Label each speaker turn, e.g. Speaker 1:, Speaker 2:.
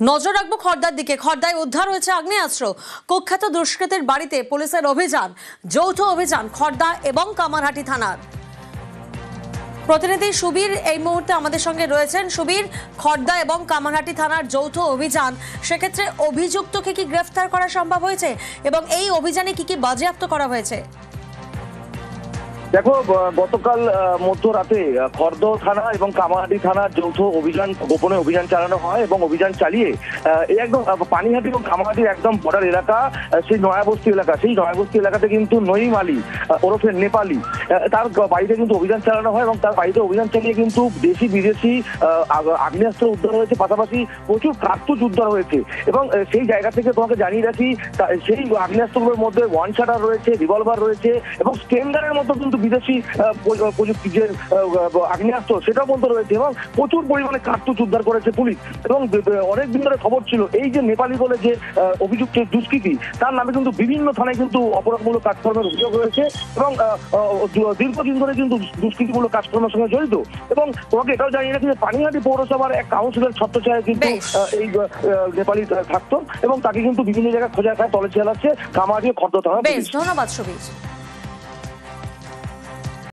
Speaker 1: নজর রাখবো খড়দার দিকে। খড়দায় উদ্ধার হয়েছে আগ্নেয়াস্ত্র। কুখ্যাত দুষ্কৃতীর বাড়িতে পুলিশের অভিযান, যৌথ অভিযান খড়দা এবং কামারহাটি থানার। প্রতিনিধি সুবীর এই মুহূর্তে আমাদের সঙ্গে রয়েছেন। সুবীর, খড়দা এবং কামারহাটি থানার যৌথ অভিযান, সেক্ষেত্রে অভিযুক্তকে কি গ্রেফতার করা সম্ভব হয়েছে এবং এই অভিযানে কি কি বাজেয়াপ্ত করা হয়েছে?
Speaker 2: দেখো, গতকাল মধ্যরাতে খড়দহ থানা এবং কামারহাটি থানার যৌথ অভিযান, গোপনে অভিযান চালানো হয় এবং অভিযান চালিয়ে এই একদম পানিহাটি এবং কামারহাটির একদম বর্ডার এলাকা, সেই নয়াবস্তি এলাকা, সেই নয়াবস্তি এলাকাতে কিন্তু নঈম আলী ওরফে নেপালি, তার বাড়িতে কিন্তু অভিযান চালানো হয় এবং তার বাড়িতে অভিযান চালিয়ে কিন্তু দেশি বিদেশি আগ্নেয়াস্ত্র উদ্ধার হয়েছে, পাশাপাশি প্রচুর কার্তুজ উদ্ধার হয়েছে। এবং সেই জায়গা থেকে তোমাকে জানিয়ে রাখি, সেই আগ্নেয়াস্ত্রগুলোর মধ্যে ওয়ান শাটার রয়েছে, রিভলভার রয়েছে এবং স্টেনগানের মতো কিন্তু বিদেশি প্রযুক্তি যে আগ্নেয়াস্ত্র সেটাও বন্ধ রয়েছে এবং প্রচুর পরিমাণে কার্তুজ উদ্ধার করেছে পুলিশ। এবং অনেক দিন ধরে খবর ছিল এই যে নেপালি বলে যে অভিযুক্ত দুষ্কৃতী, তার নামে কিন্তু বিভিন্ন থানায় কিন্তু অপরাধমূলক কাজকর্মের অভিযোগ রয়েছে এবং দীর্ঘদিন ধরে কিন্তু দুষ্কৃতিমূলক কাজকর্মের সঙ্গে জড়িত। এবং তোমাকে এটাও জানিয়ে রাখি যে পানিহাটি পৌরসভার এক কাউন্সিলর ছত্রছায়ায় কিন্তু এই নেপালি থাকতো এবং তাকে কিন্তু বিভিন্ন জায়গায় খোঁজা খায় তল্লাশি চালাচ্ছে কামারহাটি ও খড়দহ থানা।
Speaker 1: বেশ, ধন্যবাদ সুবীর।